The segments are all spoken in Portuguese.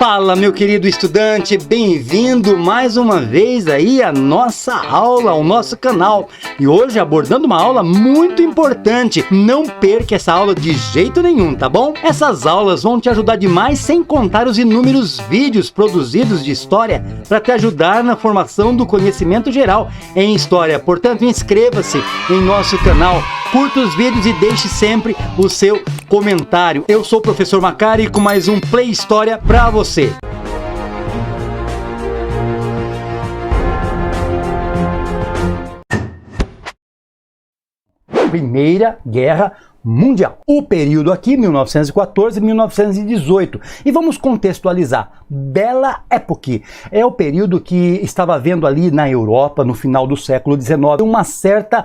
Fala, meu querido estudante, bem-vindo mais uma vez aí à nossa aula, ao nosso canal. E hoje abordando uma aula muito importante. Não perca essa aula de jeito nenhum, tá bom? Essas aulas vão te ajudar demais, sem contar os inúmeros vídeos produzidos de história para te ajudar na formação do conhecimento geral em história. Portanto, inscreva-se em nosso canal, curta os vídeos e deixe sempre o seu comentário. Eu sou o professor Macari com mais um Play História para você. Primeira Guerra Mundial. O período aqui, 1914-1918. E vamos contextualizar. Belle Époque é o período que estava havendo ali na Europa, no final do século XIX, uma certa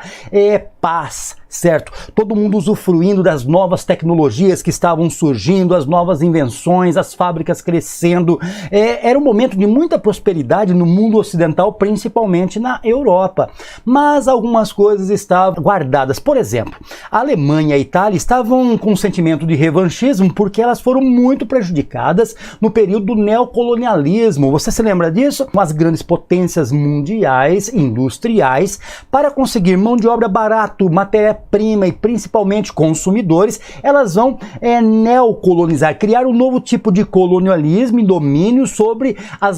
paz, certo? Todo mundo usufruindo das novas tecnologias que estavam surgindo, as novas invenções, as fábricas crescendo. Era um momento de muita prosperidade no mundo ocidental, principalmente na Europa. Mas algumas coisas estavam guardadas. Por exemplo, a Alemanha e a Itália estavam com um sentimento de revanchismo porque elas foram muito prejudicadas no período do neocolonialismo. Você se lembra disso? As grandes potências mundiais, industriais, para conseguir mão de obra barata, matéria-prima e principalmente consumidores, elas vão neocolonizar, criar um novo tipo de colonialismo e domínio sobre as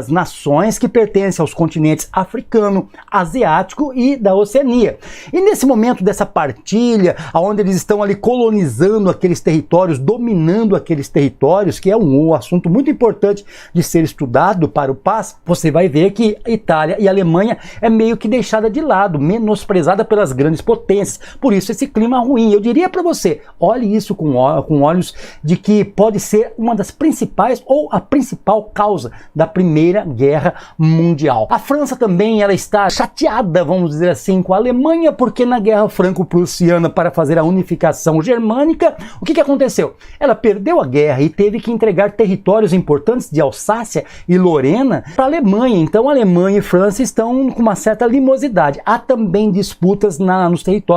nações que pertencem aos continentes africano, asiático e da Oceania. E nesse momento dessa partilha, onde eles estão ali colonizando aqueles territórios, dominando aqueles territórios, que é um assunto muito importante de ser estudado para o paz, você vai ver que a Itália e a Alemanha é meio que deixada de lado, menosprezada pelas grandes potências. Por isso esse clima ruim. Eu diria para você, olhe isso com olhos de que pode ser uma das principais ou a principal causa da Primeira Guerra Mundial. A França também ela está chateada, vamos dizer assim, com a Alemanha, porque na Guerra Franco-Prussiana, para fazer a unificação germânica, o que aconteceu? Ela perdeu a guerra e teve que entregar territórios importantes de Alsácia e Lorena para a Alemanha. Então a Alemanha e França estão com uma certa limosidade. Há também disputas nos territórios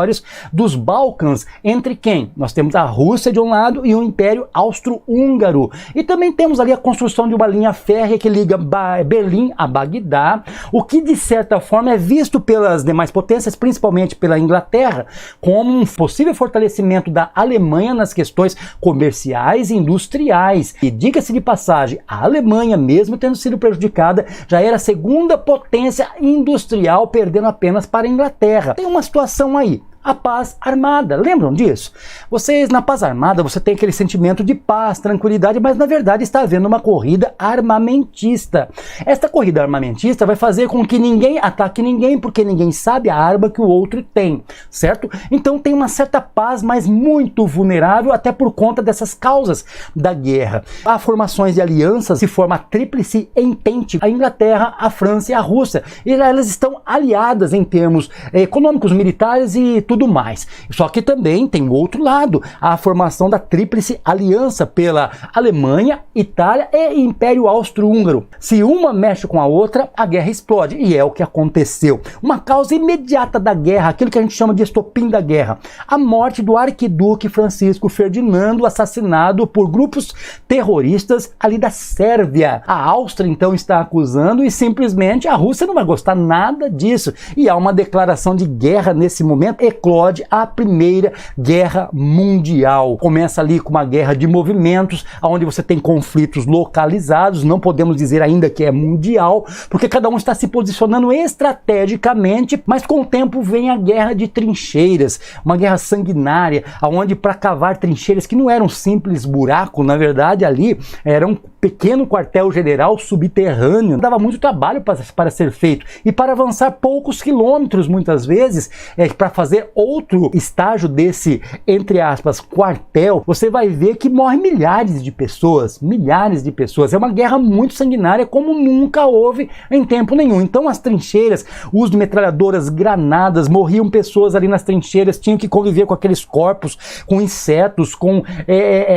dos Balcãs. Entre quem? Nós temos a Rússia de um lado e o Império Austro-Húngaro. E também temos ali a construção de uma linha férrea que liga Berlim a Bagdá, o que de certa forma é visto pelas demais potências, principalmente pela Inglaterra, como um possível fortalecimento da Alemanha nas questões comerciais e industriais. E diga-se de passagem, a Alemanha, mesmo tendo sido prejudicada, já era a segunda potência industrial, perdendo apenas para a Inglaterra. Tem uma situação aí. A paz armada, lembram disso? Na paz armada você tem aquele sentimento de paz, tranquilidade, mas na verdade está havendo uma corrida armamentista. Esta corrida armamentista vai fazer com que ninguém ataque ninguém, porque ninguém sabe a arma que o outro tem, certo? Então tem uma certa paz, mas muito vulnerável, até por conta dessas causas da guerra. Há formações de alianças, se forma a Tríplice Entente, a Inglaterra, a França e a Rússia. E elas estão aliadas em termos econômicos, militares e tudo mais. Só que também tem o outro lado, a formação da Tríplice Aliança pela Alemanha, Itália e Império Austro-Húngaro. Se uma mexe com a outra, a guerra explode, e é o que aconteceu. Uma causa imediata da guerra, aquilo que a gente chama de estopim da guerra, a morte do arquiduque Francisco Ferdinando, assassinado por grupos terroristas ali da Sérvia. A Áustria então está acusando e simplesmente a Rússia não vai gostar nada disso, e há uma declaração de guerra nesse momento. Eclode a Primeira Guerra Mundial. Começa ali com uma guerra de movimentos, onde você tem conflitos localizados, não podemos dizer ainda que é mundial, porque cada um está se posicionando estrategicamente, mas com o tempo vem a guerra de trincheiras, uma guerra sanguinária, onde para cavar trincheiras que não eram simples buraco, na verdade ali era um pequeno quartel-general subterrâneo, dava muito trabalho para ser feito, e para avançar poucos quilômetros muitas vezes, para fazer outro estágio desse, entre aspas, quartel, você vai ver que morre milhares de pessoas, é uma guerra muito sanguinária como nunca houve em tempo nenhum. Então as trincheiras, o uso de metralhadoras, granadas, morriam pessoas ali nas trincheiras, tinham que conviver com aqueles corpos, com insetos, com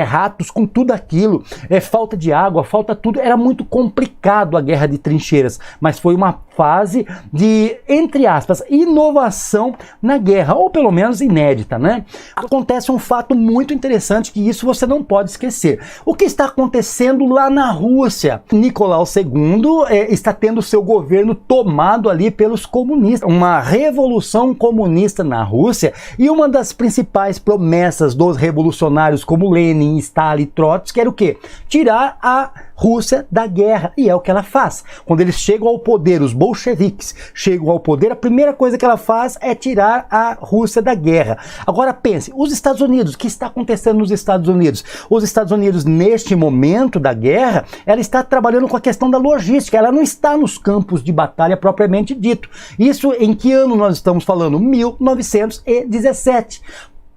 ratos, com tudo aquilo, falta de água, falta tudo, era muito complicado a guerra de trincheiras, mas foi uma fase de, entre aspas, inovação na guerra, ou pelo menos inédita, né? Acontece um fato muito interessante que isso você não pode esquecer. O que está acontecendo lá na Rússia? Nicolau II está tendo seu governo tomado ali pelos comunistas, uma revolução comunista na Rússia, e uma das principais promessas dos revolucionários como Lenin, Stalin, Trotsky era o quê? Tirar a Rússia da guerra, e é o que ela faz. Quando eles chegam ao poder, os bolcheviques chegam ao poder, a primeira coisa que ela faz é tirar a Rússia da guerra. Agora pense, os Estados Unidos, o que está acontecendo nos Estados Unidos? Os Estados Unidos, neste momento da guerra, ela está trabalhando com a questão da logística, ela não está nos campos de batalha propriamente dito. Isso em que ano nós estamos falando? 1917.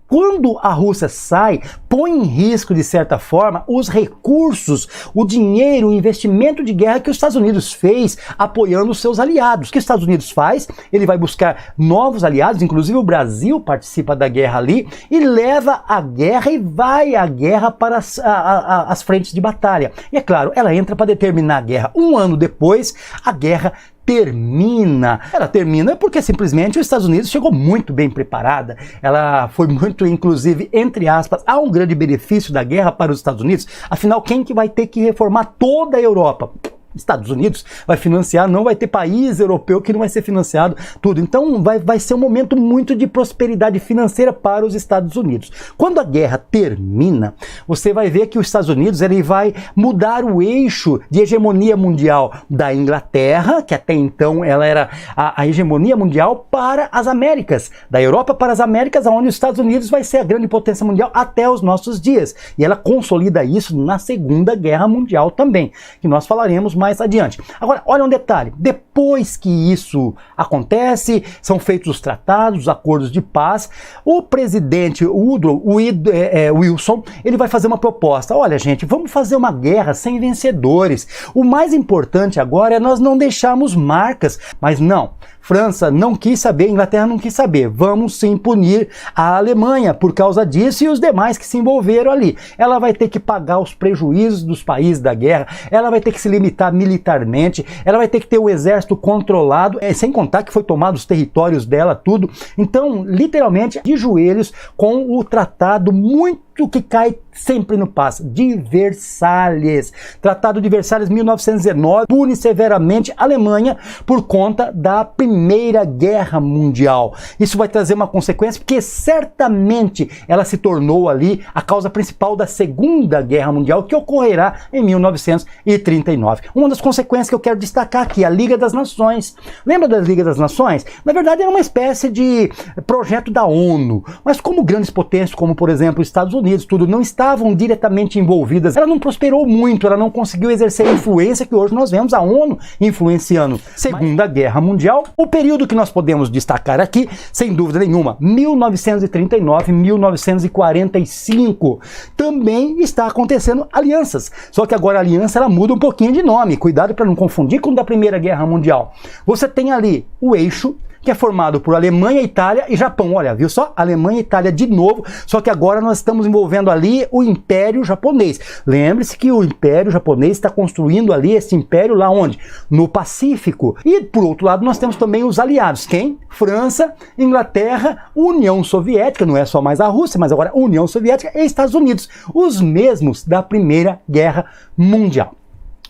Quando a Rússia sai, põe em risco, de certa forma, os recursos, o dinheiro, o investimento de guerra que os Estados Unidos fez apoiando os seus aliados. O que os Estados Unidos faz? Ele vai buscar novos aliados, inclusive o Brasil participa da guerra ali, e leva a guerra e vai a guerra para as frentes de batalha. E é claro, ela entra para determinar a guerra. Um ano depois, a guerra termina. Ela termina porque simplesmente os Estados Unidos chegou muito bem preparada. Ela foi muito, inclusive, entre aspas, há um grande benefício da guerra para os Estados Unidos. Afinal, quem que vai ter que reformar toda a Europa? Estados Unidos vai financiar, não vai ter país europeu que não vai ser financiado, tudo. Então vai ser um momento muito de prosperidade financeira para os Estados Unidos. Quando a guerra termina, você vai ver que os Estados Unidos ele vai mudar o eixo de hegemonia mundial da Inglaterra, que até então ela era a hegemonia mundial, para as Américas, da Europa para as Américas, onde os Estados Unidos vai ser a grande potência mundial até os nossos dias. E ela consolida isso na Segunda Guerra Mundial também, que nós falaremos mais adiante. Agora, olha um detalhe, depois que isso acontece, são feitos os tratados, os acordos de paz, o presidente Woodrow Wilson, ele vai fazer uma proposta, olha gente, vamos fazer uma guerra sem vencedores, o mais importante agora é nós não deixarmos marcas, mas não, França não quis saber, Inglaterra não quis saber, vamos sim punir a Alemanha por causa disso e os demais que se envolveram ali. Ela vai ter que pagar os prejuízos dos países da guerra, ela vai ter que se limitar militarmente, ela vai ter que ter o exército controlado, sem contar que foi tomado os territórios dela, tudo. Então, literalmente, de joelhos com o tratado muito que cai sempre no passo, de Versalhes. Tratado de Versalhes, 1919, pune severamente a Alemanha por conta da Primeira Guerra Mundial. Isso vai trazer uma consequência, porque certamente ela se tornou ali a causa principal da Segunda Guerra Mundial, que ocorrerá em 1939. Uma das consequências que eu quero destacar aqui, a Liga das Nações. Lembra da Liga das Nações? Na verdade, era uma espécie de projeto da ONU, mas como grandes potências, como por exemplo os Estados Unidos, tudo, não estavam diretamente envolvidas, ela não prosperou muito, ela não conseguiu exercer a influência que hoje nós vemos a ONU influenciando. Segunda Guerra Mundial, o período que nós podemos destacar aqui, sem dúvida nenhuma, 1939-1945, também está acontecendo alianças, só que agora a aliança ela muda um pouquinho de nome, cuidado para não confundir com a da Primeira Guerra Mundial. Você tem ali o eixo, que é formado por Alemanha, Itália e Japão. Olha, viu só? Alemanha e Itália de novo, só que agora nós estamos envolvendo ali o Império Japonês. Lembre-se que o Império Japonês está construindo ali esse império lá onde? No Pacífico. E por outro lado nós temos também os aliados. Quem? França, Inglaterra, União Soviética, não é só mais a Rússia, mas agora União Soviética e Estados Unidos. Os mesmos da Primeira Guerra Mundial.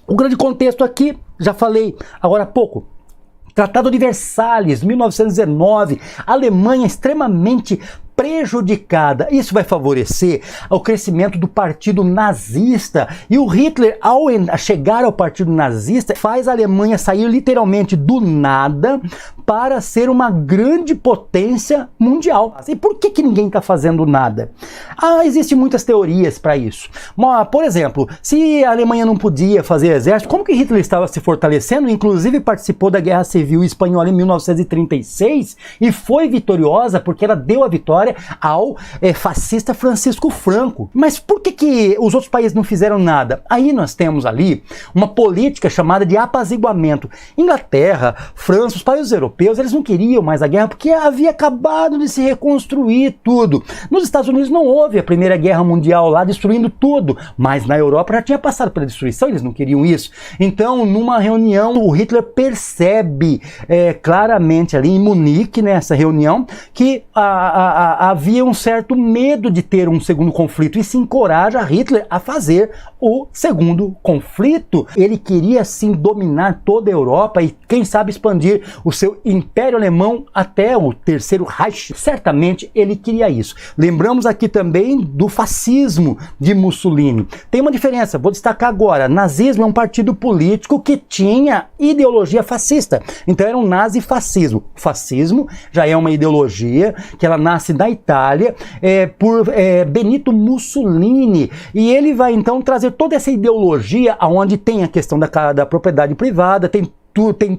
O grande contexto aqui, já falei agora há pouco, Tratado de Versalhes, 1919, Alemanha extremamente prejudicada. Isso vai favorecer o crescimento do partido nazista. E o Hitler, ao chegar ao partido nazista, faz a Alemanha sair literalmente do nada para ser uma grande potência mundial. E por que ninguém está fazendo nada? Existem muitas teorias para isso. Por exemplo, se a Alemanha não podia fazer exército, como que Hitler estava se fortalecendo? Inclusive participou da Guerra Civil Espanhola em 1936 e foi vitoriosa porque ela deu a vitória história ao fascista Francisco Franco. Mas por que os outros países não fizeram nada? Aí nós temos ali uma política chamada de apaziguamento. Inglaterra, França, os países europeus, eles não queriam mais a guerra porque havia acabado de se reconstruir tudo. Nos Estados Unidos não houve a Primeira Guerra Mundial lá destruindo tudo, mas na Europa já tinha passado pela destruição, eles não queriam isso. Então, numa reunião, o Hitler percebe claramente ali em Munique, nessa reunião, que havia um certo medo de ter um segundo conflito e se encoraja Hitler a fazer o segundo conflito. Ele queria sim dominar toda a Europa e quem sabe expandir o seu Império Alemão até o Terceiro Reich. Certamente ele queria isso. Lembramos aqui também do fascismo de Mussolini. Tem uma diferença, vou destacar agora. Nazismo é um partido político que tinha ideologia fascista. Então era um nazifascismo. O fascismo já é uma ideologia que ela nasce da Itália por Benito Mussolini. E ele vai então trazer toda essa ideologia onde tem a questão da propriedade privada, tem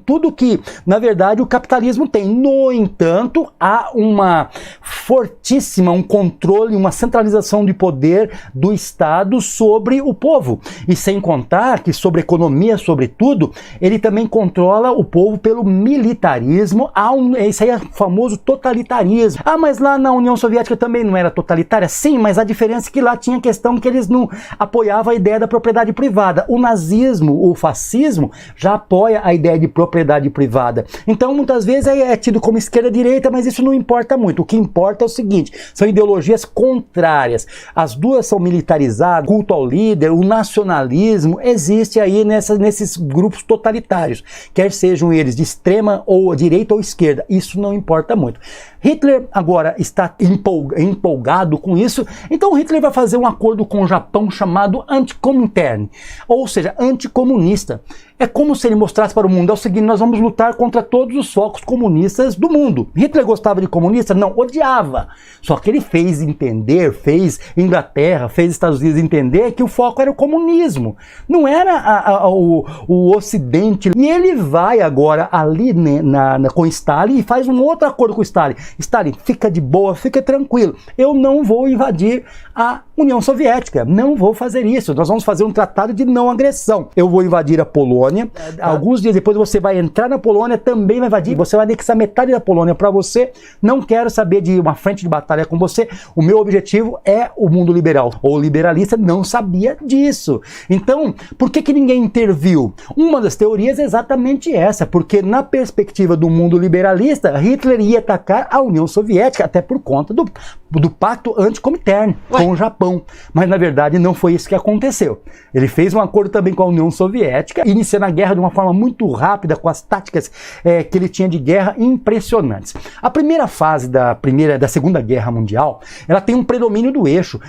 tudo que, na verdade, o capitalismo tem. No entanto, há uma fortíssima, um controle, uma centralização de poder do Estado sobre o povo. E sem contar que sobre economia, sobretudo, ele também controla o povo pelo militarismo. Esse aí é o famoso totalitarismo. Ah, mas lá na União Soviética também não era totalitária? Sim, mas a diferença é que lá tinha a questão que eles não apoiavam a ideia da propriedade privada. O nazismo, o fascismo, já apoia a ideia de propriedade privada. Então, muitas vezes é tido como esquerda-direita, mas isso não importa muito. O que importa é o seguinte, são ideologias contrárias. As duas são militarizadas, culto ao líder, o nacionalismo, existe aí nesses grupos totalitários, quer sejam eles de extrema ou direita ou esquerda, isso não importa muito. Hitler agora está empolgado com isso, então Hitler vai fazer um acordo com o Japão chamado Antikomintern, ou seja, anticomunista. É como se ele mostrasse para o mundo, é o seguinte, nós vamos lutar contra todos os focos comunistas do mundo. Hitler gostava de comunista? Não, odiava. Só que ele fez Inglaterra, fez Estados Unidos entender que o foco era o comunismo, não era o Ocidente. E ele vai agora ali com Stalin e faz um outro acordo com Stalin. Stalin, fica de boa, fica tranquilo, eu não vou invadir a União Soviética, não vou fazer isso, nós vamos fazer um tratado de não agressão. Eu vou invadir a Polônia, alguns dias depois você vai entrar na Polônia, também vai invadir, você vai anexar metade da Polônia para você, não quero saber de uma frente de batalha com você, o meu objetivo é o mundo liberal. O liberalista não sabia disso. Então, por que ninguém interviu? Uma das teorias é exatamente essa, porque na perspectiva do mundo liberalista, Hitler ia atacar a União Soviética, até por conta do pacto Antikomintern com o Japão. Mas na verdade não foi isso que aconteceu. Ele fez um acordo também com a União Soviética, iniciando a guerra de uma forma muito rápida, com as táticas que ele tinha de guerra impressionantes. A primeira fase da Segunda Guerra Mundial, ela tem um predomínio do eixo.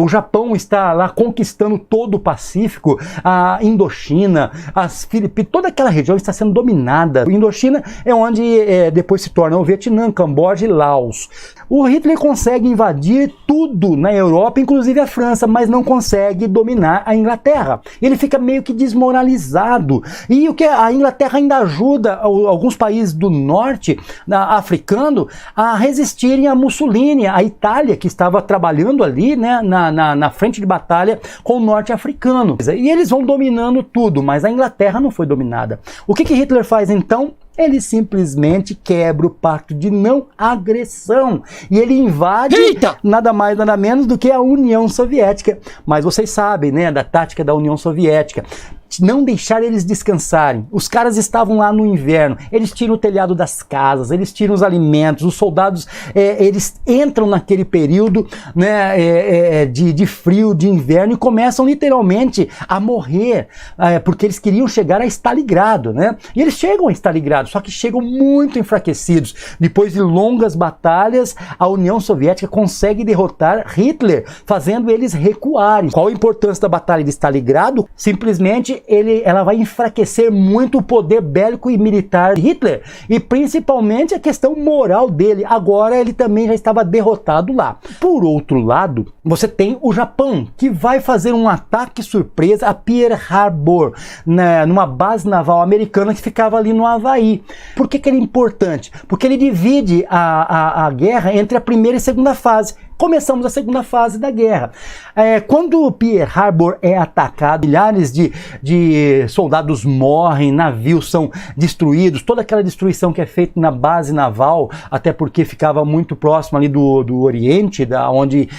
O Japão está lá conquistando todo o Pacífico, a Indochina, as Filipinas, toda aquela região está sendo dominada. A Indochina é onde depois se torna o Vietnã, Camboja e Laos. O Hitler consegue invadir tudo na Europa, inclusive a França, mas não consegue dominar a Inglaterra. Ele fica meio que desmoralizado. E a Inglaterra ainda ajuda alguns países do norte africano a resistirem a Mussolini, a Itália, que estava trabalhando ali, né, na frente de batalha com o norte africano. E eles vão dominando tudo, mas a Inglaterra não foi dominada. O que Hitler faz então? Ele simplesmente quebra o pacto de não agressão e ele invade nada mais nada menos do que a União Soviética. Mas vocês sabem, né, da tática da União Soviética. Não deixar eles descansarem. Os caras estavam lá no inverno, eles tiram o telhado das casas, eles tiram os alimentos, os soldados eles entram naquele período, né, de frio, de inverno e começam literalmente a morrer, porque eles queriam chegar a Stalingrado, né? E eles chegam a Stalingrado, só que chegam muito enfraquecidos. Depois de longas batalhas, a União Soviética consegue derrotar Hitler, fazendo eles recuarem. Qual a importância da batalha de Stalingrado? Simplesmente ela vai enfraquecer muito o poder bélico e militar de Hitler e principalmente a questão moral dele. Agora ele também já estava derrotado lá. Por outro lado, você tem o Japão, que vai fazer um ataque surpresa a Pearl Harbor, numa base naval americana que ficava ali no Havaí. aí. Por que ele é importante? Porque ele divide a guerra entre a primeira e segunda fase. Começamos a segunda fase da guerra. Quando Pearl Harbor é atacado, milhares de soldados morrem, navios são destruídos, toda aquela destruição que é feita na base naval, até porque ficava muito próximo ali do Oriente, onde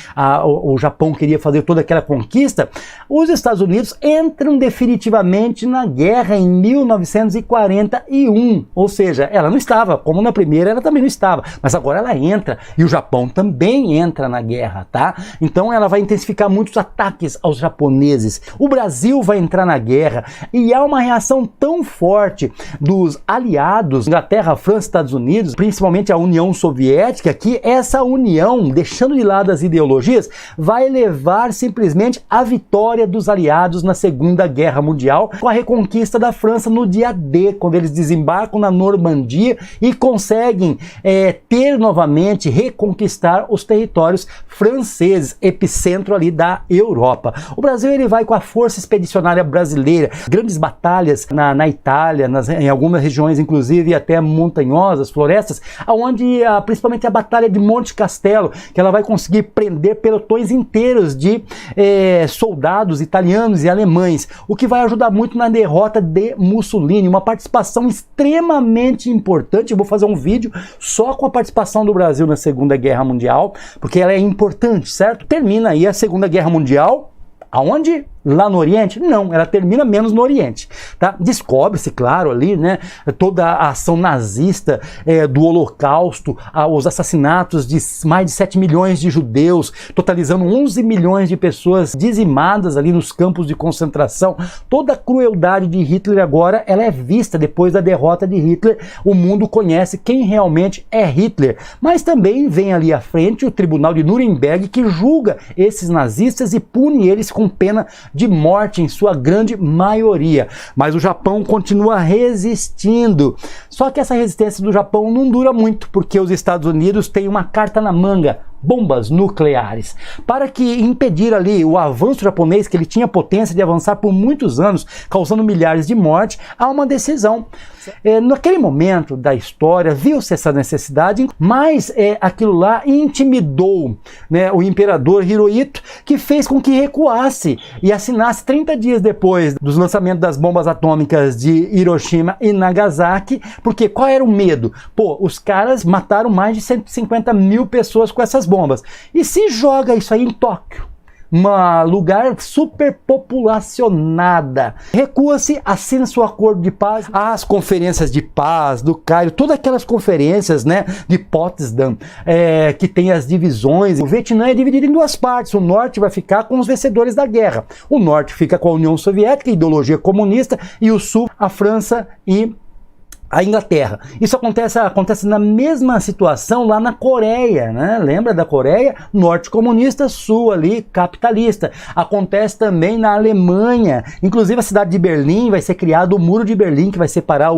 o Japão queria fazer toda aquela conquista, os Estados Unidos entram definitivamente na guerra em 1941. Ou seja, ela não estava, como na primeira ela também não estava, mas agora ela entra, e o Japão também entra na guerra, tá? Então ela vai intensificar muitos ataques aos japoneses. O Brasil vai entrar na guerra e há uma reação tão forte dos aliados, Inglaterra, França, Estados Unidos, principalmente a União Soviética, que essa união, deixando de lado as ideologias, vai levar simplesmente à vitória dos aliados na Segunda Guerra Mundial, com a reconquista da França no dia D, quando eles desembarcam na Normandia e conseguem ter novamente, reconquistar os territórios franceses, epicentro ali da Europa. O Brasil ele vai com a Força Expedicionária Brasileira, grandes batalhas na Itália, em algumas regiões inclusive até montanhosas, florestas, onde principalmente a Batalha de Monte Castelo, que ela vai conseguir prender pelotões inteiros de soldados italianos e alemães, o que vai ajudar muito na derrota de Mussolini, uma participação extremamente importante. Eu vou fazer um vídeo só com a participação do Brasil na Segunda Guerra Mundial, porque ela é importante, certo? Termina aí a Segunda Guerra Mundial, aonde? Lá no Oriente? Não, ela termina menos no Oriente, tá? Descobre-se, claro, ali, né, toda a ação nazista do Holocausto, os assassinatos de mais de 7 milhões de judeus, totalizando 11 milhões de pessoas dizimadas ali nos campos de concentração. Toda a crueldade de Hitler agora, ela é vista depois da derrota de Hitler. O mundo conhece quem realmente é Hitler. Mas também vem ali à frente o Tribunal de Nuremberg, que julga esses nazistas e pune eles com pena de morte em sua grande maioria. Mas o Japão continua resistindo. Só que essa resistência do Japão não dura muito, porque os Estados Unidos têm uma carta na manga: bombas nucleares. Para que impedir ali o avanço japonês, que ele tinha potência de avançar por muitos anos, causando milhares de mortes, há uma decisão. Naquele momento da história, viu-se essa necessidade, mas aquilo lá intimidou, né, o imperador Hirohito, que fez com que recuasse e assinasse 30 dias depois dos lançamentos das bombas atômicas de Hiroshima e Nagasaki. Porque qual era o medo? Pô, os caras mataram mais de 150 mil pessoas com essas bombas. E se joga isso aí em Tóquio, um lugar superpopulacionada, recua-se, assina-se o acordo de paz, as conferências de paz do Cairo, todas aquelas conferências, né, de Potsdam, que tem as divisões. O Vietnã é dividido em duas partes. O norte vai ficar com os vencedores da guerra, o norte fica com a União Soviética, ideologia comunista, e o sul, a França e a Inglaterra. Isso acontece na mesma situação lá na Coreia, né? Lembra da Coreia? Norte comunista, sul ali capitalista. Acontece também na Alemanha. Inclusive a cidade de Berlim vai ser criado o Muro de Berlim, que vai separar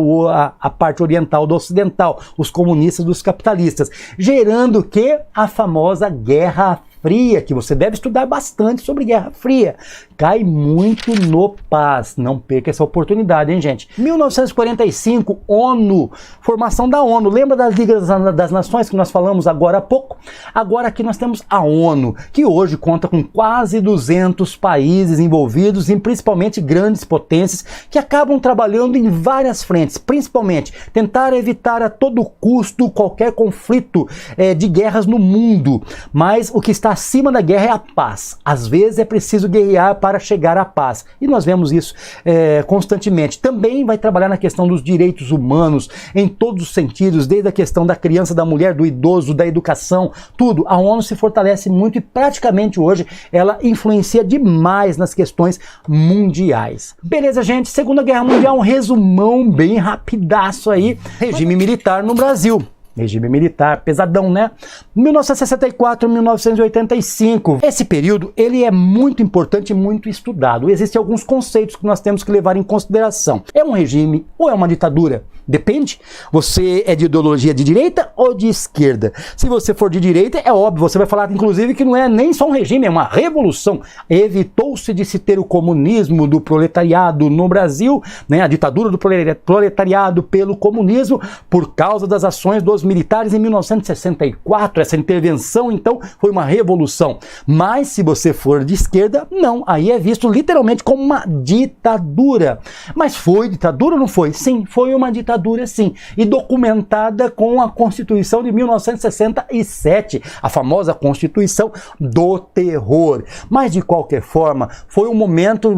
a parte oriental do ocidental, os comunistas dos capitalistas, gerando o quê? A famosa Guerra Fria, que você deve estudar bastante sobre Guerra Fria. Cai muito no paz. Não perca essa oportunidade, hein, gente? 1945, ONU. Formação da ONU. Lembra das Ligas das Nações que nós falamos agora há pouco? Agora aqui nós temos a ONU, que hoje conta com quase 200 países envolvidos, e principalmente grandes potências, que acabam trabalhando em várias frentes, principalmente tentar evitar a todo custo qualquer conflito de guerras no mundo. Mas o que está acima da guerra é a paz. Às vezes é preciso guerrear para chegar à paz. E nós vemos isso constantemente. Também vai trabalhar na questão dos direitos humanos, em todos os sentidos, desde a questão da criança, da mulher, do idoso, da educação, tudo. A ONU se fortalece muito e praticamente hoje ela influencia demais nas questões mundiais. Beleza, gente? Segunda Guerra Mundial, um resumão bem rapidaço aí. Regime militar no Brasil. Regime militar, pesadão, né? 1964, 1985. Esse período, ele é muito importante e muito estudado. Existem alguns conceitos que nós temos que levar em consideração. É um regime ou é uma ditadura? Depende. Você é de ideologia de direita ou de esquerda? Se você for de direita, é óbvio, você vai falar, inclusive, que não é nem só um regime, é uma revolução. Evitou-se de se ter o comunismo do proletariado no Brasil, né, a ditadura do proletariado pelo comunismo, por causa das ações dos militares em 1964. Essa intervenção, então, foi uma revolução. Mas, se você for de esquerda, não. Aí é visto literalmente como uma ditadura. Mas foi ditadura ou não foi? Sim, foi uma ditadura, sim, e documentada com a Constituição de 1967, a famosa Constituição do Terror. Mas, de qualquer forma, foi um momento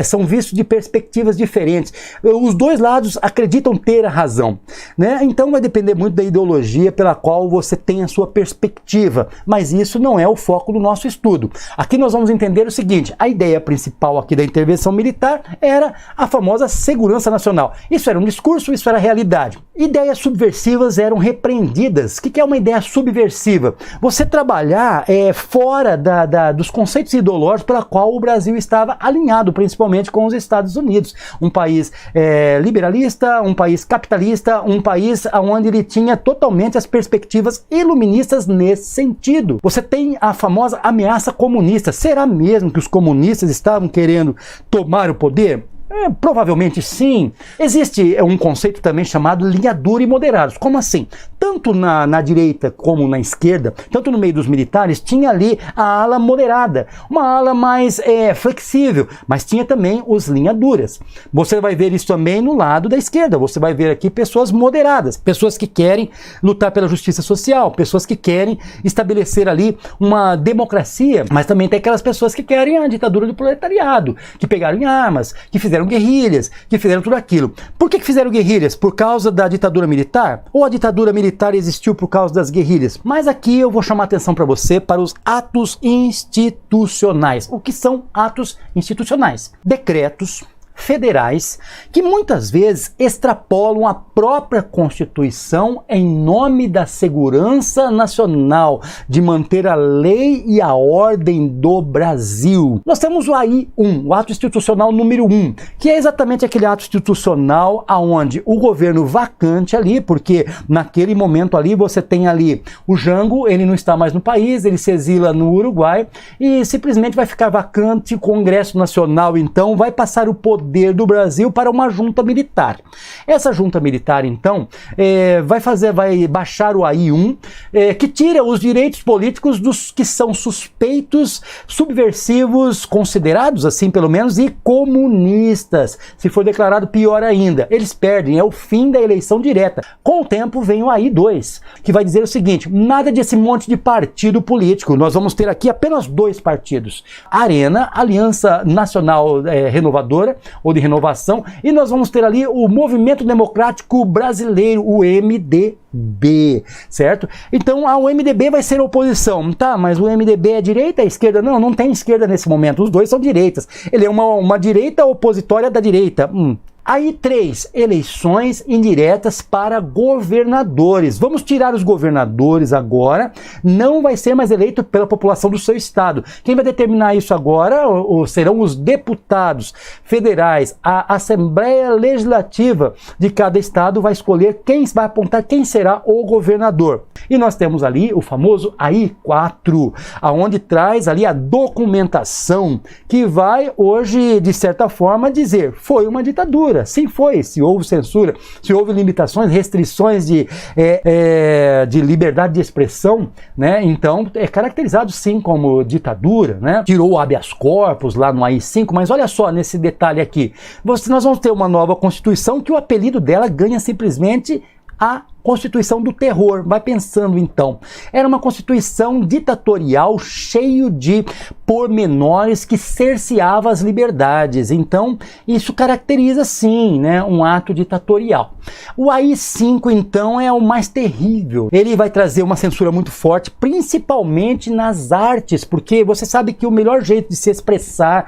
são vistos de perspectivas diferentes. Os dois lados acreditam ter a razão, né? Então vai depender muito da ideologia pela qual você tem a sua perspectiva, mas isso não é o foco do nosso estudo. Aqui nós vamos entender o seguinte: a ideia principal aqui da intervenção militar era a famosa segurança nacional. Isso era um discurso, isso era realidade. Ideias subversivas eram repreendidas. O que é uma ideia subversiva? Você trabalhar fora dos conceitos ideológicos pela qual o Brasil estava alinhado, principalmente com os Estados Unidos. Um país liberalista, um país capitalista, um país onde ele tinha totalmente as perspectivas iluministas nesse sentido. Você tem a famosa ameaça comunista. Será mesmo que os comunistas estavam querendo tomar o poder? Provavelmente sim. Existe um conceito também chamado linha dura e moderados. Como assim? Tanto na direita como na esquerda, tanto no meio dos militares, tinha ali a ala moderada, uma ala mais flexível, mas tinha também os linha duras. Você vai ver isso também no lado da esquerda. Você vai ver aqui pessoas moderadas, pessoas que querem lutar pela justiça social, pessoas que querem estabelecer ali uma democracia, mas também tem aquelas pessoas que querem a ditadura do proletariado, que pegaram em armas, que fizeram guerrilhas, que fizeram tudo aquilo. Por que fizeram guerrilhas? Por causa da ditadura militar? Ou a ditadura militar existiu por causa das guerrilhas? Mas aqui eu vou chamar a atenção para você para os atos institucionais. O que são atos institucionais? Decretos federais que muitas vezes extrapolam a própria Constituição em nome da segurança nacional, de manter a lei e a ordem do Brasil. Nós temos o AI-1, o ato institucional número 1, que é exatamente aquele ato institucional aonde o governo vacante ali, porque naquele momento ali você tem ali o Jango, ele não está mais no país, ele se exila no Uruguai e simplesmente vai ficar vacante. O Congresso Nacional então vai passar o poder do Brasil para uma junta militar. Essa junta militar, então, vai baixar o AI-1, que tira os direitos políticos dos que são suspeitos, subversivos, considerados assim pelo menos, e comunistas. Se for declarado, pior ainda. Eles perdem, é o fim da eleição direta. Com o tempo vem o AI-2, que vai dizer o seguinte: nada desse monte de partido político. Nós vamos ter aqui apenas 2 partidos. Arena, Aliança Nacional Renovadora, ou de renovação, e nós vamos ter ali o Movimento Democrático Brasileiro, o MDB, certo? Então o MDB vai ser oposição, tá? Mas o MDB é direita, é esquerda? Não, não tem esquerda nesse momento, os dois são direitas. Ele é uma direita opositória da direita. Aí 3, eleições indiretas para governadores. Vamos tirar os governadores agora, não vai ser mais eleito pela população do seu estado. Quem vai determinar isso agora serão os deputados federais. A Assembleia Legislativa de cada estado vai escolher vai apontar quem será o governador. E nós temos ali o famoso AI-4, aonde traz ali a documentação que vai hoje, de certa forma, dizer: foi uma ditadura. Sim, foi. Se houve censura, se houve limitações, restrições de liberdade de expressão, né? Então é caracterizado sim como ditadura, né? Tirou o habeas corpus lá no AI-5, mas olha só nesse detalhe aqui. Nós vamos ter uma nova Constituição que o apelido dela ganha simplesmente a Constituição do Terror. Vai pensando então. Era uma Constituição ditatorial, cheio de pormenores que cerceava as liberdades. Então, isso caracteriza sim, né, um ato ditatorial. O AI-5 então é o mais terrível. Ele vai trazer uma censura muito forte, principalmente nas artes, porque você sabe que o melhor jeito de se expressar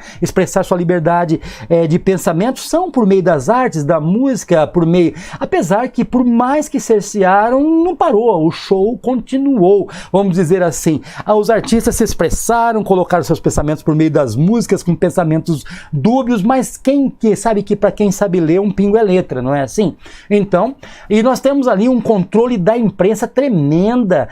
sua liberdade de pensamento são por meio das artes, da música, por meio... Apesar que por mais que cerceie apreciaram, não parou, o show continuou, vamos dizer assim. Os artistas se expressaram, colocaram seus pensamentos por meio das músicas, com pensamentos dúbios, mas sabe que para quem sabe ler, um pingo é letra, não é assim? Então, e nós temos ali um controle da imprensa tremenda,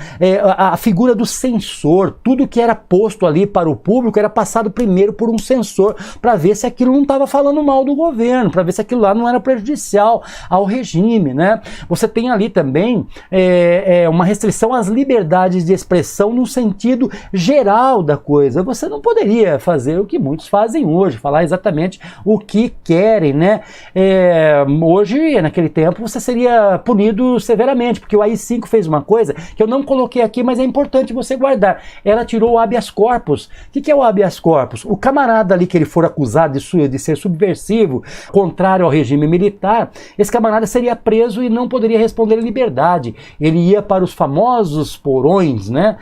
a figura do censor, tudo que era posto ali para o público era passado primeiro por um censor, para ver se aquilo não estava falando mal do governo, para ver se aquilo lá não era prejudicial ao regime, né? Você tem ali também uma restrição às liberdades de expressão no sentido geral da coisa. Você não poderia fazer o que muitos fazem hoje, falar exatamente o que querem, né? Hoje, naquele tempo, você seria punido severamente, porque o AI-5 fez uma coisa que eu não coloquei aqui, mas é importante você guardar. Ela tirou o habeas corpus. O que é o habeas corpus? O camarada ali que ele for acusado de ser subversivo, contrário ao regime militar, esse camarada seria preso e não poderia responder em liberdade. Ele ia para os famosos porões, né?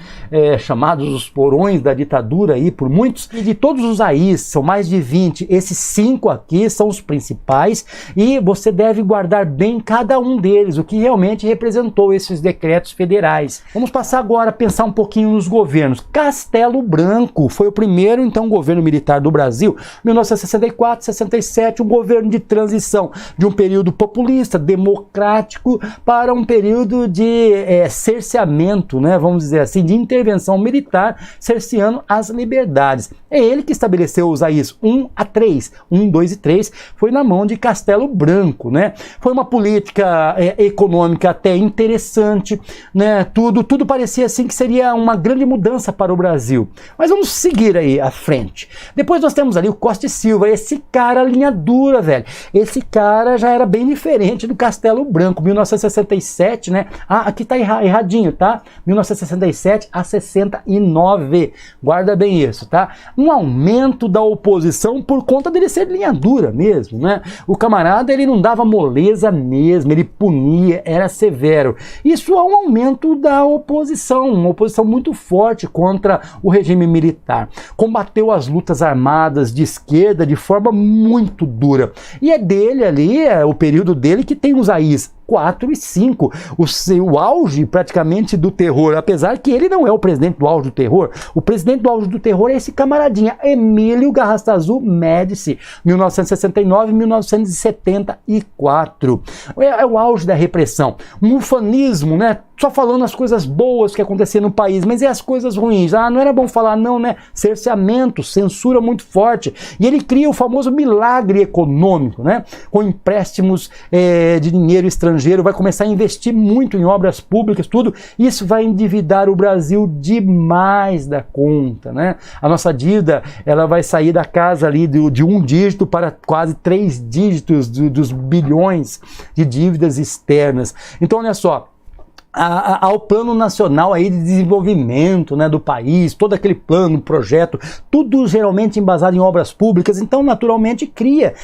Chamados os porões da ditadura aí por muitos, e de todos os AIs, são mais de 20, esses 5 aqui são os principais, e você deve guardar bem cada um deles, o que realmente representou esses decretos federais. Vamos passar agora a pensar um pouquinho nos governos. Castelo Branco foi o primeiro, então, governo militar do Brasil, 1964, 67, um governo de transição de um período populista, democrático, para um período de cerceamento, né, vamos dizer assim, de intervenção militar, cerceando as liberdades. É ele que estabeleceu os AIs 1 a 3, 1, 2 e 3, foi na mão de Castelo Branco, né? Foi uma política econômica até interessante, né? Tudo parecia assim que seria uma grande mudança para o Brasil. Mas vamos seguir aí à frente. Depois nós temos ali o Costa e Silva, esse cara linha dura, velho. Esse cara já era bem diferente do Castelo Branco, 1967, né? Aqui tá erradinho, tá? 1967 a 69. Guarda bem isso, tá? Um aumento da oposição por conta dele ser linha dura mesmo, né? O camarada, ele não dava moleza mesmo, ele punia, era severo. Isso é um aumento da oposição, uma oposição muito forte contra o regime militar. Combateu as lutas armadas de esquerda de forma muito dura. E é dele ali, o período dele, que tem os AIs 4 e 5, o auge praticamente do terror, apesar que ele não é o presidente do auge do terror. O presidente do auge do terror é esse camaradinha, Emílio Garrastazu Médici, 1969-1974. É o auge da repressão. Um ufanismo, né? Só falando as coisas boas que aconteciam no país, mas e as coisas ruins? Não era bom falar não, né? Cerceamento, censura muito forte. E ele cria o famoso milagre econômico, né? Com empréstimos de dinheiro estrangeiro, vai começar a investir muito em obras públicas, tudo. Isso vai endividar o Brasil demais da conta, né? A nossa dívida, ela vai sair da casa ali de 1 dígito para quase 3 dígitos dos bilhões de dívidas externas. Então, olha só, ao plano nacional aí de desenvolvimento, né, do país, todo aquele plano, projeto, tudo geralmente embasado em obras públicas, então naturalmente cria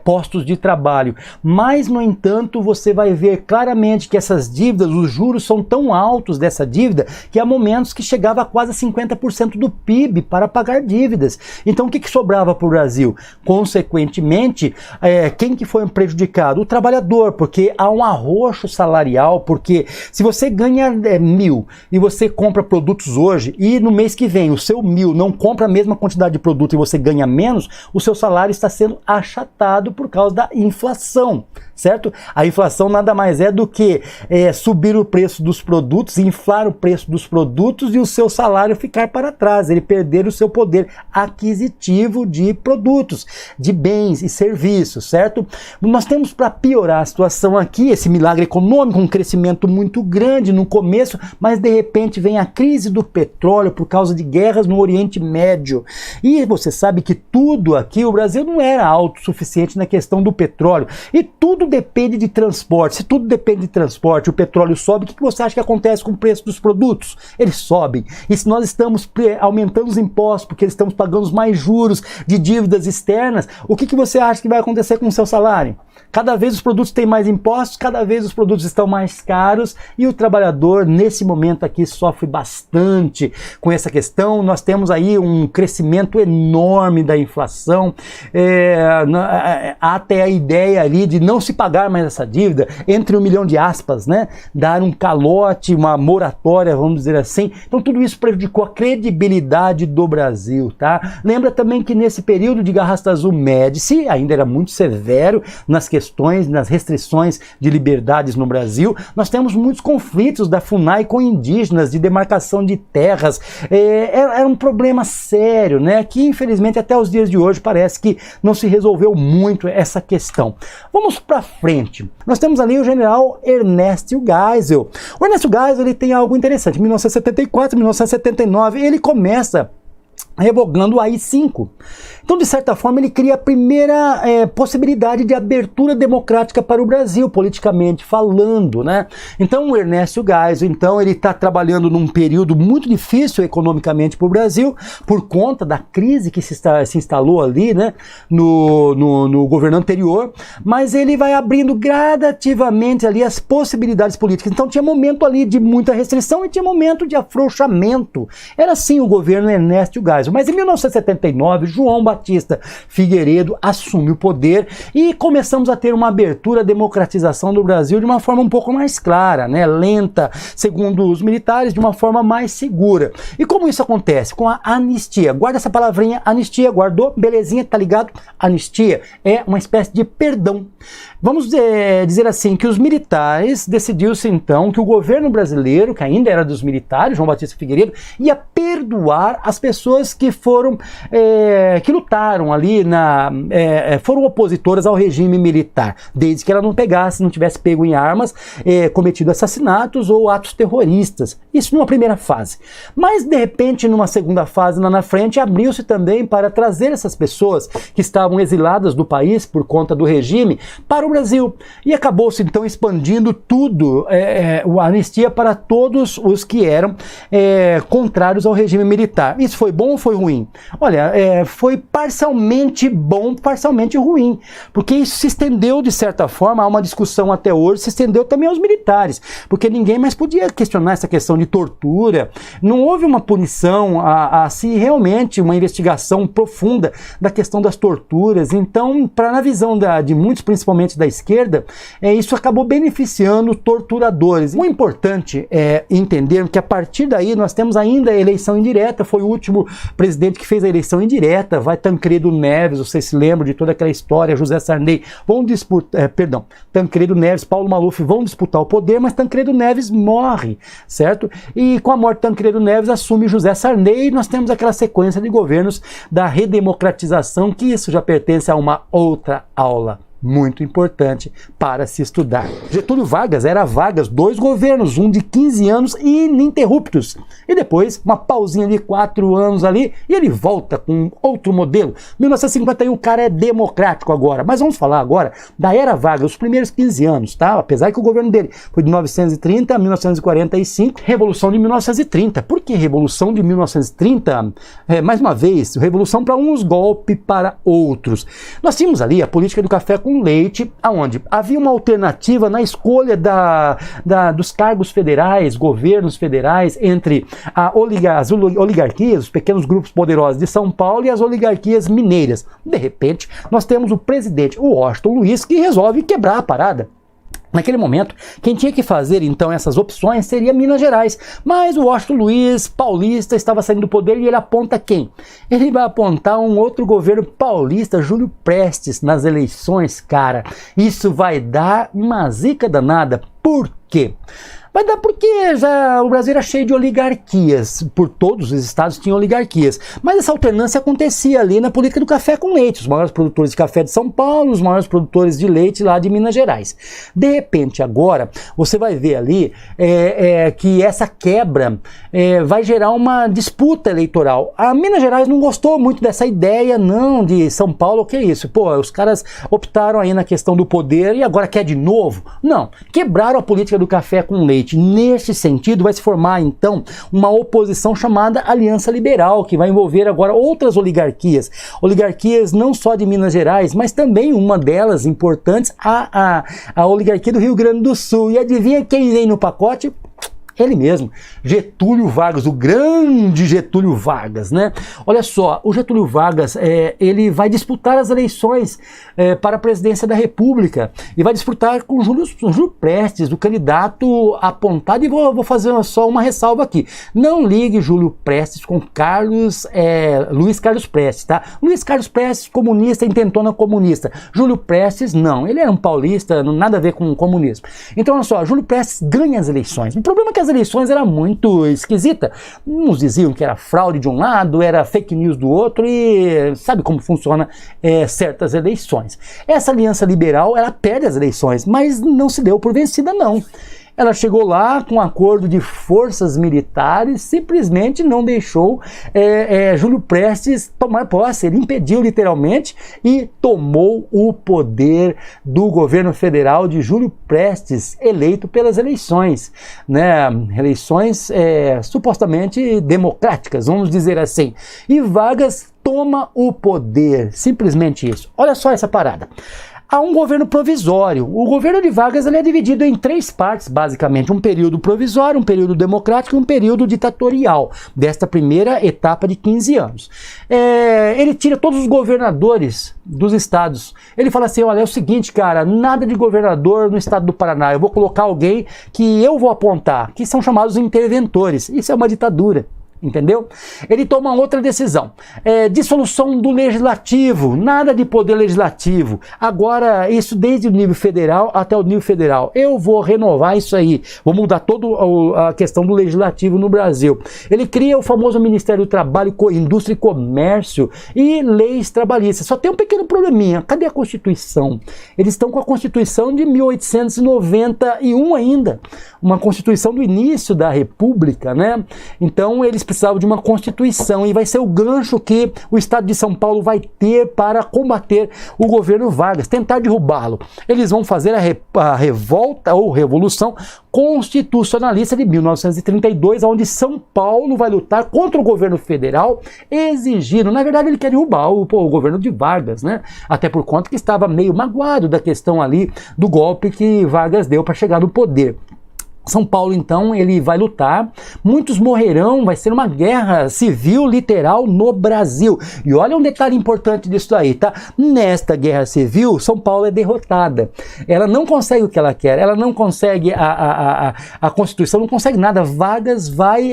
postos de trabalho. Mas, no entanto, você vai ver claramente que essas dívidas, os juros são tão altos dessa dívida, que há momentos que chegava a quase 50% do PIB para pagar dívidas. Então o que sobrava para o Brasil? Consequentemente, quem que foi prejudicado? O trabalhador, porque há um arroxo salarial, porque se você ganha 1.000 e você compra produtos hoje e no mês que vem o seu 1.000 não compra a mesma quantidade de produto e você ganha menos, o seu salário está sendo achatado por causa da inflação, certo? A inflação nada mais é do que subir o preço dos produtos, inflar o preço dos produtos e o seu salário ficar para trás, ele perder o seu poder aquisitivo de produtos, de bens e serviços, certo? Nós temos, para piorar a situação aqui, esse milagre econômico, um crescimento muito grande no começo, mas de repente vem a crise do petróleo por causa de guerras no Oriente Médio. E você sabe que tudo aqui, o Brasil não era autossuficiente na questão do petróleo. E tudo depende de transporte. Se tudo depende de transporte, o petróleo sobe, o que você acha que acontece com o preço dos produtos? Eles sobem. E se nós estamos aumentando os impostos, porque estamos pagando mais juros de dívidas externas, o que você acha que vai acontecer com o seu salário? Cada vez os produtos têm mais impostos, cada vez os produtos estão mais caros e o trabalhador, nesse momento aqui, sofre bastante com essa questão. Nós temos aí um crescimento enorme da inflação, há até a ideia ali de não se pagar mais essa dívida, entre 1 milhão de aspas, né? Dar um calote, uma moratória, vamos dizer assim. Então tudo isso prejudicou a credibilidade do Brasil, tá? Lembra também que nesse período de Garrastazu Médici, ainda era muito severo nas questões, nas restrições de liberdades no Brasil. Nós temos muitos conflitos da FUNAI com indígenas, de demarcação de terras. Era um problema sério, né? Que infelizmente até os dias de hoje parece que não se resolveu muito essa questão. Vamos para frente. Nós temos ali o general Ernesto Geisel. O Ernesto Geisel, ele tem algo interessante. Em 1974, 1979, ele começa revogando o AI-5. Então, de certa forma, ele cria a primeira possibilidade de abertura democrática para o Brasil, politicamente falando, né? Então, o Ernesto Geisel, então, ele está trabalhando num período muito difícil economicamente para o Brasil, por conta da crise que se instalou ali, né, no governo anterior, mas ele vai abrindo gradativamente ali as possibilidades políticas. Então, tinha momento ali de muita restrição e tinha momento de afrouxamento. Era assim o governo Ernesto Geisel. Mas em 1979, João Batista Figueiredo assume o poder e começamos a ter uma abertura à democratização do Brasil de uma forma um pouco mais clara, né? Lenta, segundo os militares, de uma forma mais segura. E como isso acontece? Com a anistia. Guarda essa palavrinha, anistia, guardou? Belezinha, tá ligado? Anistia é uma espécie de perdão. Vamos dizer assim, que os militares decidiu-se então que o governo brasileiro, que ainda era dos militares, João Batista Figueiredo, ia perdoar as pessoas que foram, que lutaram ali, foram opositoras ao regime militar, desde que ela não pegasse, não tivesse pego em armas, cometido assassinatos ou atos terroristas. Isso numa primeira fase. Mas, de repente, numa segunda fase lá na frente, abriu-se também para trazer essas pessoas que estavam exiladas do país por conta do regime para o Brasil. E acabou-se então expandindo tudo, a anistia para todos os que eram contrários ao regime militar. Isso foi bom ou foi ruim? Olha, foi parcialmente bom, parcialmente ruim, porque isso se estendeu de certa forma, há uma discussão até hoje, se estendeu também aos militares, porque ninguém mais podia questionar essa questão de tortura, não houve uma punição, assim, realmente uma investigação profunda da questão das torturas. Então, na visão de muitos, principalmente da esquerda, isso acabou beneficiando torturadores. O importante é entender que a partir daí nós temos ainda a eleição indireta, foi o último presidente que fez a eleição indireta, vai Tancredo Neves, vocês se lembram de toda aquela história, José Sarney, Tancredo Neves, Paulo Maluf vão disputar o poder, mas Tancredo Neves morre, certo? E com a morte de Tancredo Neves assume José Sarney e nós temos aquela sequência de governos da redemocratização, que isso já pertence a uma outra aula muito importante para se estudar. Getúlio Vargas era Vargas, 2 governos, um de 15 anos ininterruptos, e depois uma pausinha de 4 anos ali, e ele volta com outro modelo. 1951 o cara é democrático agora, mas vamos falar agora da era Vargas, os primeiros 15 anos, tá? Apesar que o governo dele foi de 1930 a 1945, Revolução de 1930. Por que Revolução de 1930? Mais uma vez, revolução para uns, golpe para outros. Nós tínhamos ali a política do café com leite, aonde havia uma alternativa na escolha dos cargos federais, governos federais, entre as oligarquias, os pequenos grupos poderosos de São Paulo e as oligarquias mineiras. De repente, nós temos o presidente, o Washington Luiz, que resolve quebrar a parada. Naquele momento, quem tinha que fazer então essas opções seria Minas Gerais, mas o Washington Luiz, paulista, estava saindo do poder e ele aponta quem? Ele vai apontar um outro governo paulista, Júlio Prestes, nas eleições, cara. Isso vai dar uma zica danada. Por quê? Vai dar porque já o Brasil era cheio de oligarquias, por todos os estados tinham oligarquias, mas essa alternância acontecia ali na política do café com leite, os maiores produtores de café de São Paulo, os maiores produtores de leite lá de Minas Gerais. De repente agora, você vai ver ali que essa quebra vai gerar uma disputa eleitoral. A Minas Gerais não gostou muito dessa ideia, não, de São Paulo, o que é isso? Pô, os caras optaram aí na questão do poder e agora quer de novo? Não, quebraram a política do café com leite. seguinte: neste sentido vai se formar então uma oposição chamada Aliança Liberal, que vai envolver agora outras oligarquias não só de Minas Gerais, mas também uma delas importantes, a oligarquia do Rio Grande do Sul. E adivinha quem vem no pacote? Ele mesmo, Getúlio Vargas, o grande Getúlio Vargas, né? Olha só, o Getúlio Vargas, ele vai disputar as eleições para a presidência da República e vai disputar com Júlio Prestes, o candidato apontado, e vou fazer só uma ressalva aqui. Não ligue Júlio Prestes com Luiz Carlos Prestes, tá? Luiz Carlos Prestes, comunista, intentona comunista. Júlio Prestes, não, ele era um paulista, nada a ver com comunismo. Então, olha só, Júlio Prestes ganha as eleições. O problema é que as eleições era muito esquisita. Uns diziam que era fraude de um lado, era fake news do outro, e sabe como funciona certas eleições. Essa Aliança Liberal, ela perde as eleições, mas não se deu por vencida, não. Ela chegou lá com um acordo de forças militares, simplesmente não deixou Júlio Prestes tomar posse. Ele impediu literalmente e tomou o poder do governo federal de Júlio Prestes, eleito pelas eleições, né? Eleições supostamente democráticas, vamos dizer assim. E Vargas toma o poder, simplesmente isso. Olha só essa parada. Há um governo provisório. O governo de Vargas ele é dividido em 3 partes, basicamente. Um período provisório, um período democrático e um período ditatorial, desta primeira etapa de 15 anos. Ele tira todos os governadores dos estados. Ele fala assim, olha, é o seguinte, cara, nada de governador no estado do Paraná. Eu vou colocar alguém que eu vou apontar, que são chamados interventores. Isso é uma ditadura. Entendeu? Ele toma outra decisão, dissolução do legislativo, nada de poder legislativo, agora isso desde o nível federal até o nível federal. Eu vou renovar isso aí, vou mudar toda a questão do legislativo no Brasil. Ele cria o famoso Ministério do Trabalho, Indústria e Comércio e leis trabalhistas. Só tem um pequeno probleminha, cadê a Constituição? Eles estão com a Constituição de 1891 ainda, uma Constituição do início da República, né? Então eles precisavam de uma Constituição, e vai ser o gancho que o Estado de São Paulo vai ter para combater o governo Vargas, tentar derrubá-lo. Eles vão fazer a revolta ou revolução constitucionalista de 1932, onde São Paulo vai lutar contra o governo federal, exigindo, na verdade ele quer derrubar o governo de Vargas, né? Até por conta que estava meio magoado da questão ali do golpe que Vargas deu para chegar no poder. São Paulo, então, ele vai lutar, muitos morrerão, vai ser uma guerra civil literal no Brasil. E olha um detalhe importante disso aí, tá? Nesta guerra civil, São Paulo é derrotada. Ela não consegue o que ela quer, ela não consegue a Constituição, não consegue nada. Vargas vai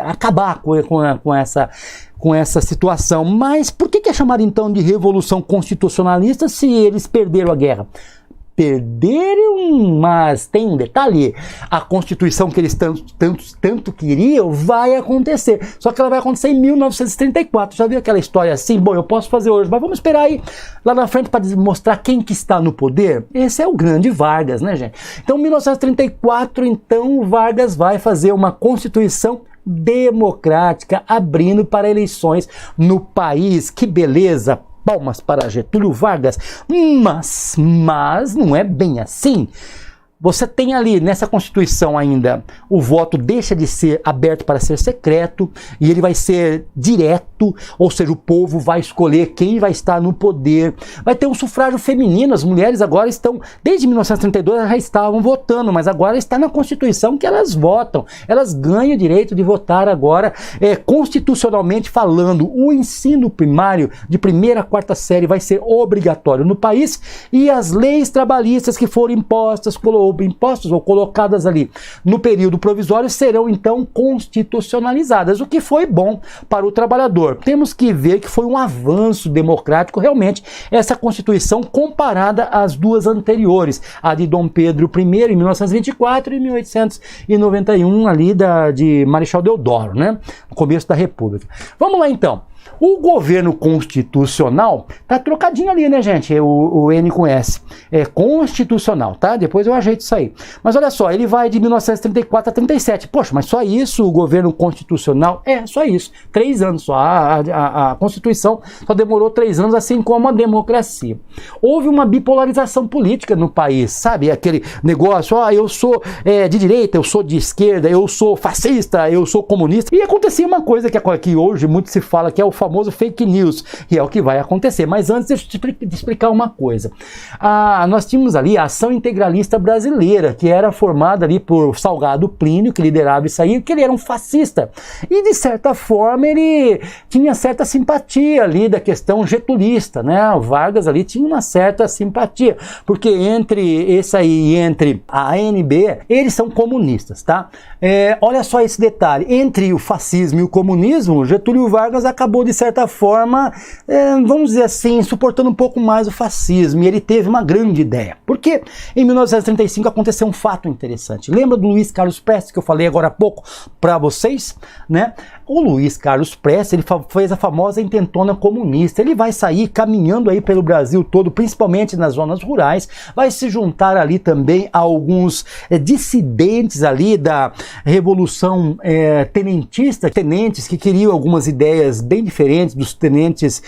acabar com essa situação. Mas por que é chamado então de Revolução Constitucionalista se eles perderam a guerra? Perderam, mas tem um detalhe, a Constituição que eles tanto queriam vai acontecer, só que ela vai acontecer em 1934, já viu aquela história assim? Bom, eu posso fazer hoje, mas vamos esperar aí lá na frente para mostrar quem que está no poder. Esse é o grande Vargas, né, gente? Então, 1934, então, Vargas vai fazer uma Constituição democrática, abrindo para eleições no país. Que beleza! Palmas para Getúlio Vargas, mas não é bem assim. Você tem ali nessa Constituição ainda, o voto deixa de ser aberto para ser secreto e ele vai ser direto, ou seja, o povo vai escolher quem vai estar no poder. Vai ter um sufrágio feminino, as mulheres agora estão, desde 1932 elas já estavam votando, mas agora está na Constituição que elas votam. Elas ganham o direito de votar agora, constitucionalmente falando. O ensino primário de 1ª a 4ª série vai ser obrigatório no país e as leis trabalhistas que foram impostas ou colocadas ali no período provisório serão então constitucionalizadas, o que foi bom para o trabalhador. Temos que ver que foi um avanço democrático realmente essa Constituição comparada às duas anteriores, a de Dom Pedro I em 1924 e 1891 ali de Marechal Deodoro, né? No começo da República. Vamos lá então. O governo constitucional tá trocadinho ali, né, gente? O N com S. É constitucional, tá? Depois eu ajeito isso aí. Mas olha só, ele vai de 1934 a 37. Poxa, mas só isso o governo constitucional? É, só isso. 3 anos só. A Constituição só demorou 3 anos, assim como a democracia. Houve uma bipolarização política no país, sabe? Aquele negócio, eu sou de direita, eu sou de esquerda, eu sou fascista, eu sou comunista. E acontecia uma coisa que hoje muito se fala, que é o famoso fake news, e é o que vai acontecer. Mas antes deixa eu te explicar uma coisa. Nós tínhamos ali a Ação Integralista Brasileira, que era formada ali por Salgado Plínio, que liderava isso aí, que ele era um fascista. E de certa forma ele tinha certa simpatia ali da questão getulista, né? O Vargas ali tinha uma certa simpatia, porque entre esse aí e entre a ANB, eles são comunistas, tá? Olha só esse detalhe, entre o fascismo e o comunismo, Getúlio Vargas acabou de certa forma, vamos dizer assim, suportando um pouco mais o fascismo, e ele teve uma grande ideia. Porque em 1935 aconteceu um fato interessante. Lembra do Luiz Carlos Prestes, que eu falei agora há pouco para vocês, né? O Luiz Carlos Prestes, ele fez a famosa intentona comunista. Ele vai sair caminhando aí pelo Brasil todo, principalmente nas zonas rurais, vai se juntar ali também a alguns dissidentes ali da Revolução Tenentista, tenentes que queriam algumas ideias bem diferentes dos tenentes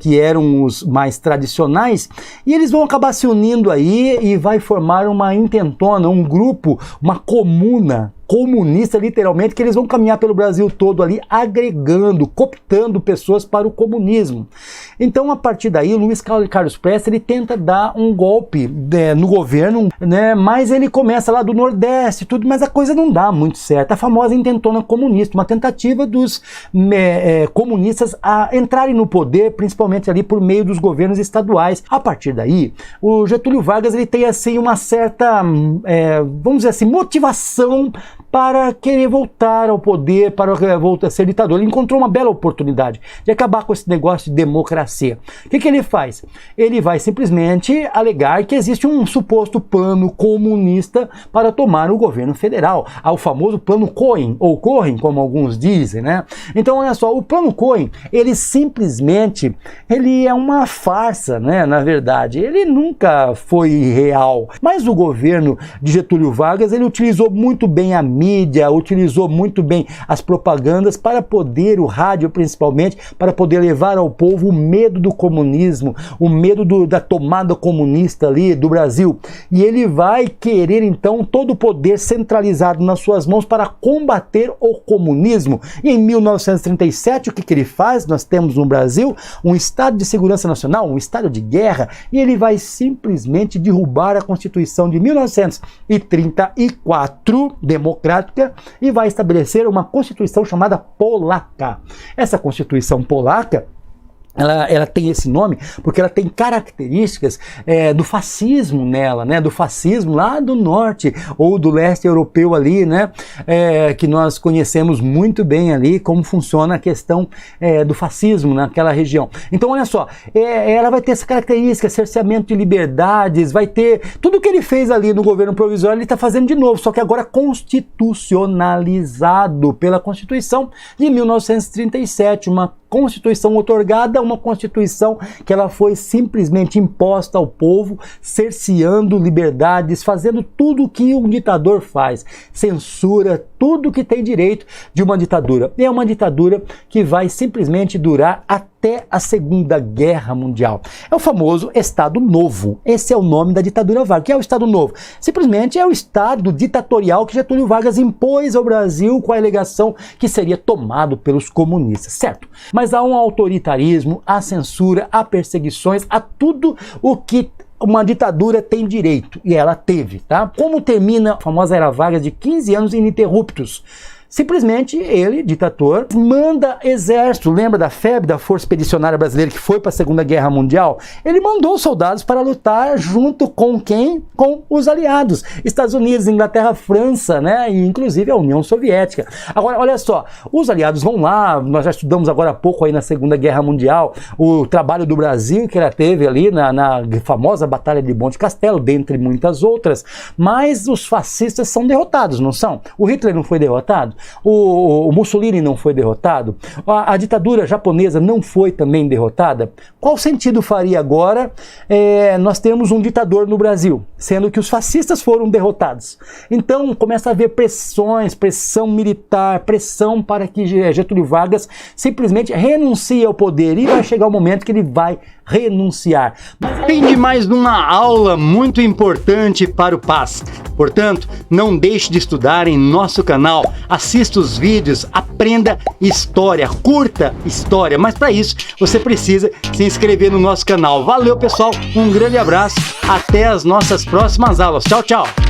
que eram os mais tradicionais, e eles vão acabar se unindo aí e vai formar uma intentona, um grupo, uma comuna comunista, literalmente, que eles vão caminhar pelo Brasil todo ali, agregando, cooptando pessoas para o comunismo. Então, a partir daí, o Luiz Carlos Prestes, ele tenta dar um golpe no governo, né, mas ele começa lá do Nordeste, tudo, mas a coisa não dá muito certo. A famosa intentona comunista, uma tentativa dos comunistas a entrarem no poder, principalmente ali por meio dos governos estaduais. A partir daí, o Getúlio Vargas, ele tem assim uma certa, vamos dizer assim, motivação para querer voltar ao poder, para voltar a ser ditador. Ele encontrou uma bela oportunidade de acabar com esse negócio de democracia. O que ele faz? Ele vai simplesmente alegar que existe um suposto plano comunista para tomar o governo federal, o famoso plano Cohen, ou Cohen, como alguns dizem, né? Então, olha só, o plano Cohen, ele simplesmente, ele é uma farsa, né? Na verdade, ele nunca foi real. Mas o governo de Getúlio Vargas, ele utilizou muito bem a mídia, utilizou muito bem as propagandas para poder, o rádio principalmente, para poder levar ao povo o medo do comunismo, o medo da tomada comunista ali do Brasil. E ele vai querer então todo o poder centralizado nas suas mãos para combater o comunismo. E em 1937, o que ele faz? Nós temos no Brasil um estado de segurança nacional, um estado de guerra, e ele vai simplesmente derrubar a Constituição de 1934, democrática, e vai estabelecer uma Constituição chamada polaca. Essa Constituição polaca, ela tem esse nome porque ela tem características do fascismo nela, né? Do fascismo lá do norte ou do leste europeu ali, né? Que nós conhecemos muito bem ali como funciona a questão do fascismo naquela região. Então, olha só, ela vai ter essa característica, cerceamento de liberdades, vai ter tudo que ele fez ali no governo provisório, ele está fazendo de novo, só que agora constitucionalizado pela Constituição de 1937, uma Constituição otorgada, uma Constituição que ela foi simplesmente imposta ao povo, cerceando liberdades, fazendo tudo o que um ditador faz, censura tudo que tem direito de uma ditadura. E é uma ditadura que vai simplesmente durar até a Segunda Guerra Mundial. É o famoso Estado Novo. Esse é o nome da ditadura Vargas. O que é o Estado Novo? Simplesmente é o Estado ditatorial que Getúlio Vargas impôs ao Brasil com a alegação que seria tomado pelos comunistas, certo? Mas há um autoritarismo, há censura, há perseguições, há tudo o que uma ditadura tem direito, e ela teve, tá? Como termina a famosa Era Vargas de 15 anos ininterruptos? Simplesmente ele, ditador, manda exército. Lembra da FEB, da Força Expedicionária Brasileira, que foi para a Segunda Guerra Mundial? Ele mandou soldados para lutar junto com quem? Com os aliados. Estados Unidos, Inglaterra, França, né? E inclusive a União Soviética. Agora, olha só, os aliados vão lá, nós já estudamos agora há pouco aí na Segunda Guerra Mundial, o trabalho do Brasil que ela teve ali na famosa Batalha de Monte Castelo, dentre muitas outras, mas os fascistas são derrotados, não são? O Hitler não foi derrotado? O Mussolini não foi derrotado? A ditadura japonesa não foi também derrotada? Qual sentido faria agora nós termos um ditador no Brasil, sendo que os fascistas foram derrotados? Então começa a haver pressões, pressão militar, pressão para que Getúlio Vargas simplesmente renuncie ao poder, e vai chegar o momento que ele vai renunciar. Fim de mais uma aula muito importante para o PAS. Portanto, não deixe de estudar em nosso canal, assista os vídeos, aprenda história, curta história, mas para isso você precisa se inscrever no nosso canal. Valeu, pessoal, um grande abraço, até as nossas próximas aulas. Tchau, tchau!